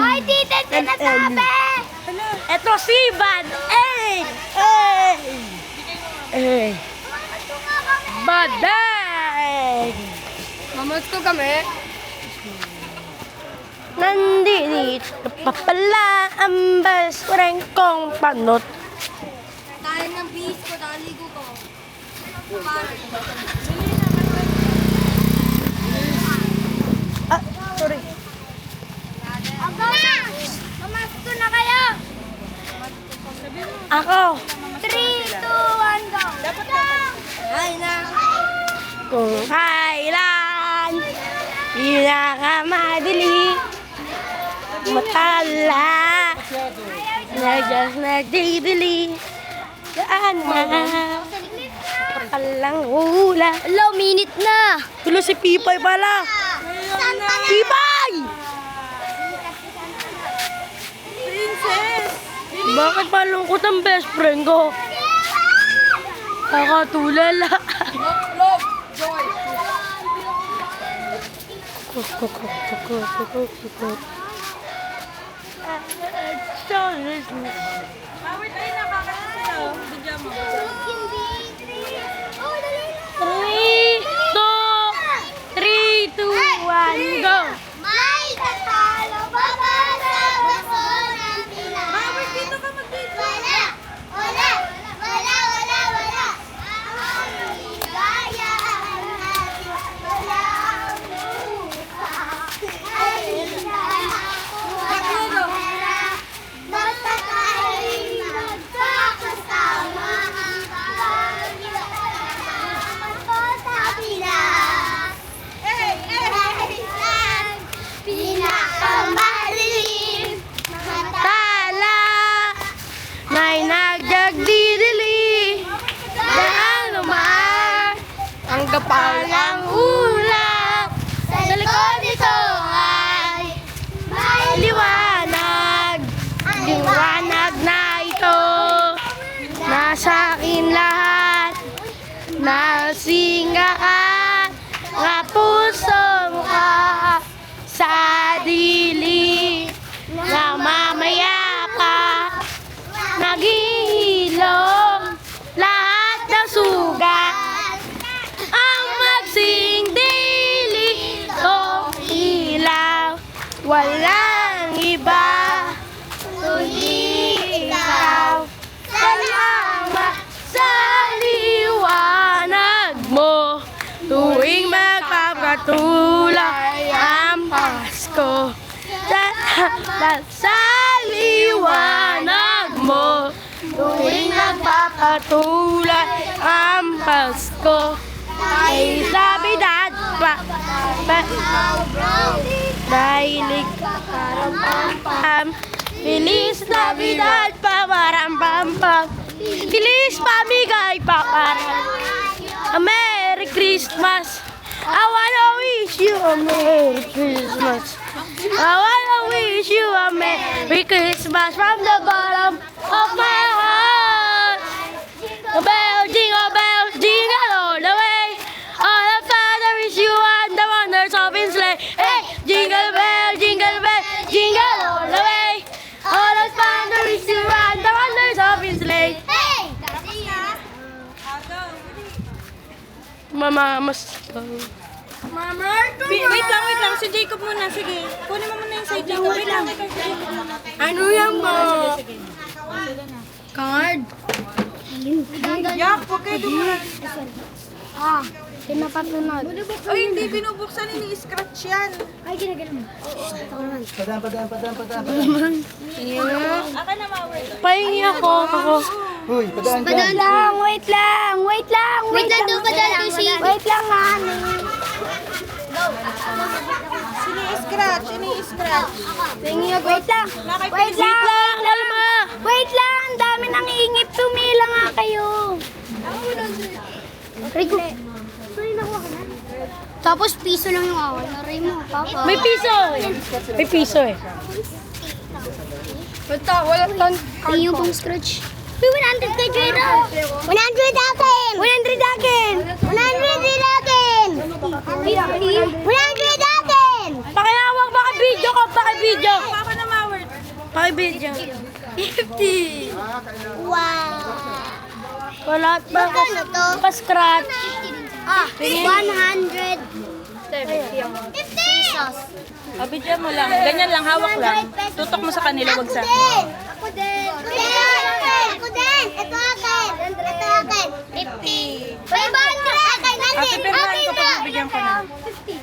Ay, tita, sinasabi! Eto si Bad Baday! Mamot ko kami. Nandito pa pala ang best friend kong panot. Tayo ng bis ko, naligo ko. Sorry. Ako na! Mamasko na kayo! Ako, 3, 2, 1, go! Ay na! kung kailan pinakamadali matala nagdidili saan na palang hula. Hello, minute na! Tulo si Pipay pala. Pipay! Bakit malungkot ang best friend ko? Kakatulala. Three, two, one, go! May tatalo pa ba sa baso ng tila? Wala! Wala! Wala! Wala! Wala! Ang ligayaan natin wala ang lupa. Ay pera, basta tayo'y magkakasama ang pagkakasama ko sa Pinas. Pinakamadilim Tala may nagdagdidili daan naman ang kapalang ulap sa likod nito ay may liwanag liwanag na ito nasa akin lahat nasinga ka nga puso mo ka sa dili na mamaya pa naghihilom lahat ng sugat ang magsing dili o ilaw walang iba kundi ikaw salamat sa liwanag mo tuwing magpapatulay ang Pasko salamat sa liwanag mo tuwing nagpapatulay ang Pasko ay Navidad pa dahil pam Feliz Navidad pa pam Feliz pamigay pa Merry Christmas I wanna wish you a Merry Christmas I wanna wish you a Merry Christmas from the bottom of my heart. Jingle bells, jingle all the way. All the Father is you and the wonders of His sleigh. Hey, jingle bell, jingle all the way. All the Father is you and the wonders of His sleigh. Hey! Mama, mas... Wait lang. Si Jacob muna. Sige. Kunin mo muna yung si Jacob. Wait lang. Ano yan mo? Card. Yak, huwag kayo dumaan. Pinapatunod. Ay, hindi binubuksan ni scratch yan. Ay, ginagalan mo. Aka na mawag. Pahingi ako. Uy, padaan ka. Wait lang. Wait lang, Wait lang, honey. Ini-scratch. Wait lang. Wait lang, Alma. Wait lang, ang dami nang iingit. Tumila nga kayo. Rico. Tapos piso lang yung awal. Naray mo, papa. May piso eh. May piso eh. Wala lang. Tingin yung pang scratch. Uy, 100 kay Jera. 100 akin. 100 akin. 100 din akin. 100 Pakibidyo. Ako na maword. Pakibidyo. 50. Wow. Wala pa. Magkano to? Pa-scratch. 100. 50 pesos. Abidyan mo lang. Ganyan lang, hawak lang. Tutok mo sa kanila, wag sa... Ako din. Ako din. Ito akin. Ito akin. 50. 500. Akin. Ate, permahan ko pag bibigyan ko na. 50.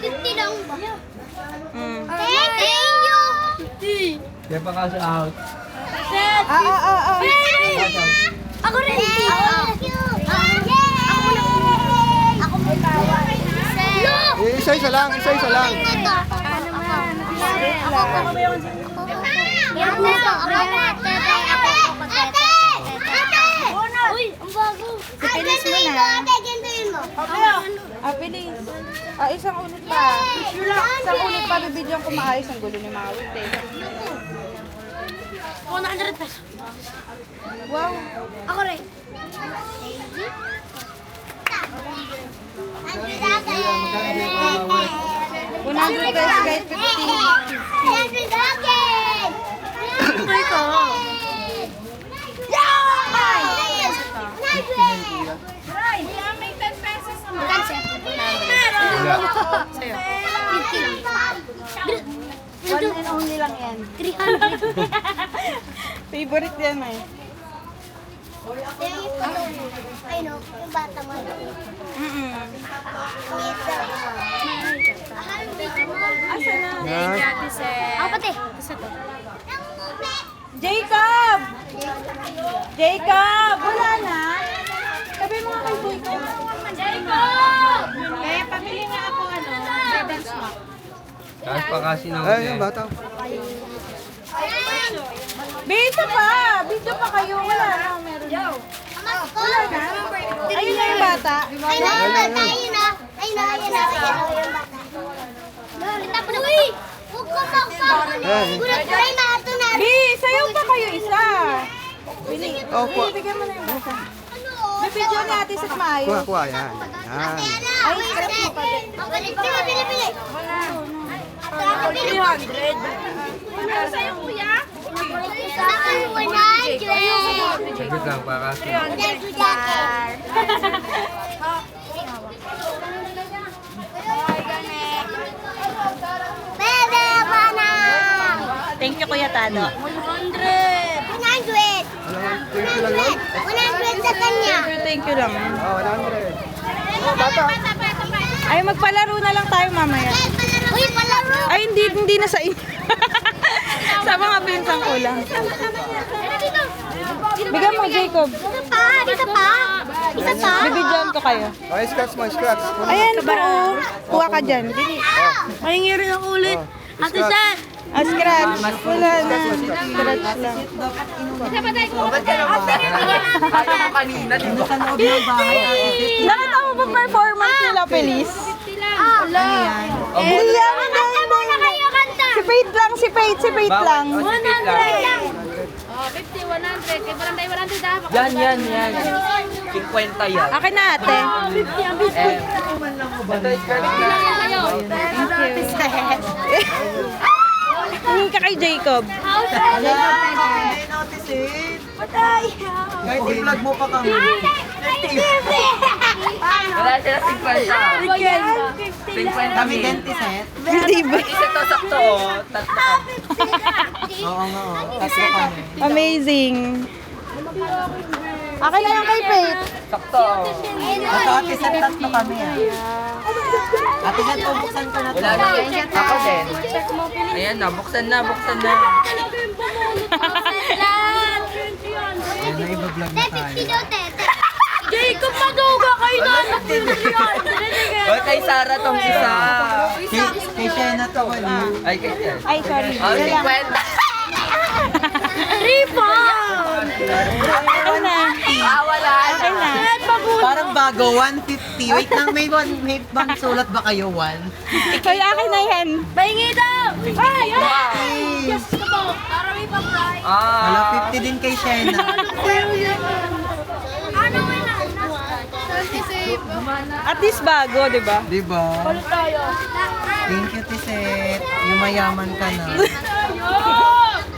50 lang ba? Thank you. Kaya pa kasi out. Ako rin. Thank you. Ako may tawa. Isa-isa lang, isa-isa lang. Uy, ang bago. Pipilis mo na. Mo. Bilis. Isang ulit pa. Isang ulit pa, bibigyan ko maayos ang gulo ni Mawit eh. 100 pesos. Wow. Ako rin. 100 pesos kahit 50. Ay ko. One and only lang yan. 300. Favorite yan eh. Ay no, yung bata mo. Yan. Ako pati. Jacob! Jacob! Wala na? Sabi mo nga kay Jacob. Jacob! Eh, pabili nga ako Rebel Smack. Taas pa kasi ng Ay, yung bata. Video pa! Video pa kayo. Wala na. Meron na. Wala na? Ayun na yung bata. Ay na, yung bata. Ayun na. Ayun na, ayun na. Ayun na, yung bata. Uy! Huwag ko magsama. Gulat-gulat na ito na. Bi, sayaw pa kayo isa. Opo. Bigyan mo na yung bata. Bibidyo natin sa maayos. Kuha, kuha. Yan. Yan. Ay, scratch mo pa din. Pili. 300. Ano sa'yo, kuya? Sa akin, 100. Saglit lang pa kasi. Pwede ba na? Thank you, Kuya Tado. 100. 100. Alam mo, 20 lang yun? 100 sa kanya. Thank you lang. Oh, 100. Oh, bata. Ay, magpalaro na lang tayo mamaya. Uy, palaro. Ay, hindi na sa inyo. Sa mga pinsang ko lang. Bigyan mo, Jacob. Isa pa. Bibidyoan ko kayo. Okay, scratch mo, scratch. Ayan po. Kuha ka dyan. Pahingi rin ako ulit. Ate scratch. San. Scratch. Wala na. Scratch lang. Nakita mo ba performance nila, Feliz? Kanta muna kayo, kanta. Si Faith lang, si Faith lang. 100 lang. Yan. 50 yan. Akin na ate. Tingin ka kay Jacob. Kahit i-vlog mo pa kami. Wala sila 50. 50 kami 20 set. Hindi ba? Isa to sakto oh. Tatlo kami. Oo nga oh. Tatlo kami. Amazing. Akin na lang kay Faith. Sakto oh. Ito, ate, sa tatlo kami ah. Ate, sa buksan ko na to. Wala na. Ako din. Ayan na. Buksan na. Ayun na, iba-vlog na tayo. 50 daw, tete. Jacob, magawa kayo na. Hoy, kay Sarah tong isa. Kay Shena to, wali. Ay, kay Jen. Ay, sorry. Oh, 50. Rebound! Akin na. Wala na. Akin na. Parang bago, 150. Wait lang, may bang sulat ba kayo, 1? Kaya akin na yan. Pahingi daw! Ay! Yes! Para may pa-fry. Wala, 50 din kay Shena. Ano mo na? At least bago, di ba? Diba? Tayo. Thank you, Tiset. Yung mayaman ka na.